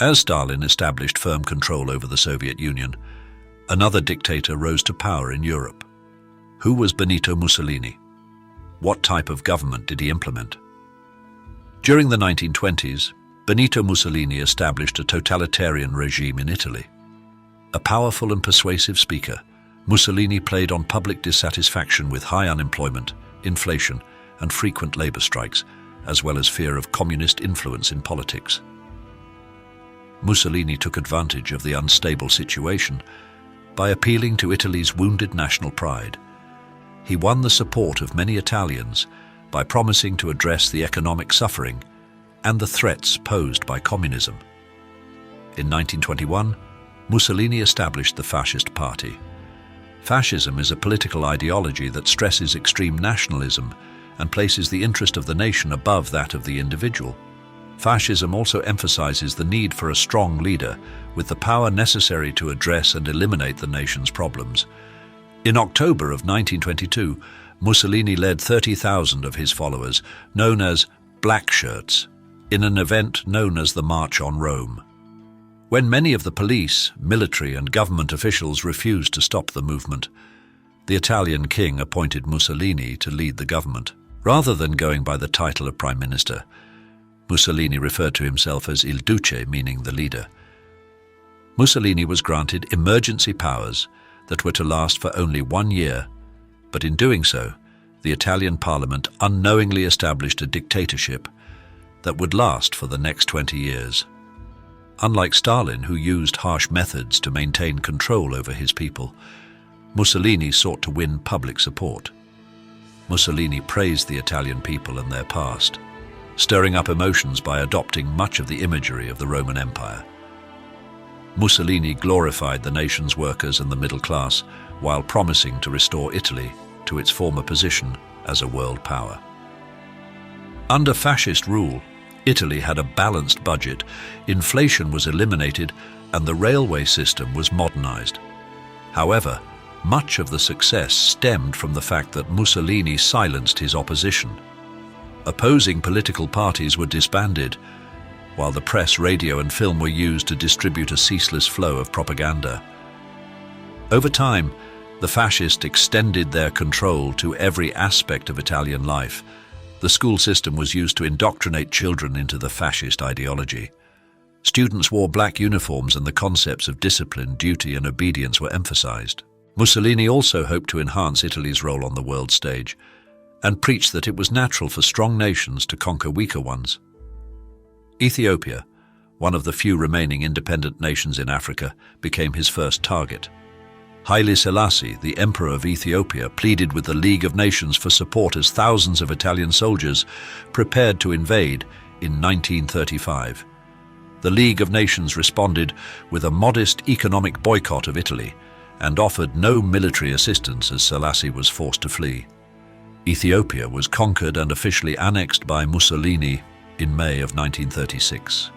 As Stalin established firm control over the Soviet Union, another dictator rose to power in Europe. Who was Benito Mussolini? What type of government did he implement? During the 1920s, Benito Mussolini established a totalitarian regime in Italy. A powerful and persuasive speaker, Mussolini played on public dissatisfaction with high unemployment, inflation, and frequent labor strikes, as well as fear of communist influence in politics. Mussolini took advantage of the unstable situation by appealing to Italy's wounded national pride. He won the support of many Italians by promising to address the economic suffering and the threats posed by communism. In 1921, Mussolini established the Fascist Party. Fascism is a political ideology that stresses extreme nationalism and places the interest of the nation above that of the individual. Fascism also emphasizes the need for a strong leader with the power necessary to address and eliminate the nation's problems. In October of 1922, Mussolini led 30,000 of his followers, known as Black Shirts, in an event known as the March on Rome. When many of the police, military, and government officials refused to stop the movement, the Italian king appointed Mussolini to lead the government. Rather than going by the title of Prime Minister, Mussolini referred to himself as Il Duce, meaning the leader. Mussolini was granted emergency powers that were to last for only 1 year, but in doing so, the Italian parliament unknowingly established a dictatorship that would last for the next 20 years. Unlike Stalin, who used harsh methods to maintain control over his people, Mussolini sought to win public support. Mussolini praised the Italian people and their past, stirring up emotions by adopting much of the imagery of the Roman Empire. Mussolini glorified the nation's workers and the middle class while promising to restore Italy to its former position as a world power. Under fascist rule, Italy had a balanced budget, inflation was eliminated, and the railway system was modernized. However, much of the success stemmed from the fact that Mussolini silenced his opposition. Opposing political parties were disbanded, while the press, radio, and film were used to distribute a ceaseless flow of propaganda. Over time, the fascists extended their control to every aspect of Italian life. The school system was used to indoctrinate children into the fascist ideology. Students wore black uniforms and the concepts of discipline, duty, and obedience were emphasized. Mussolini also hoped to enhance Italy's role on the world stage and preached that it was natural for strong nations to conquer weaker ones. Ethiopia, one of the few remaining independent nations in Africa, became his first target. Haile Selassie, the Emperor of Ethiopia, pleaded with the League of Nations for support as thousands of Italian soldiers prepared to invade in 1935. The League of Nations responded with a modest economic boycott of Italy and offered no military assistance as Selassie was forced to flee. Ethiopia was conquered and officially annexed by Mussolini in May of 1936.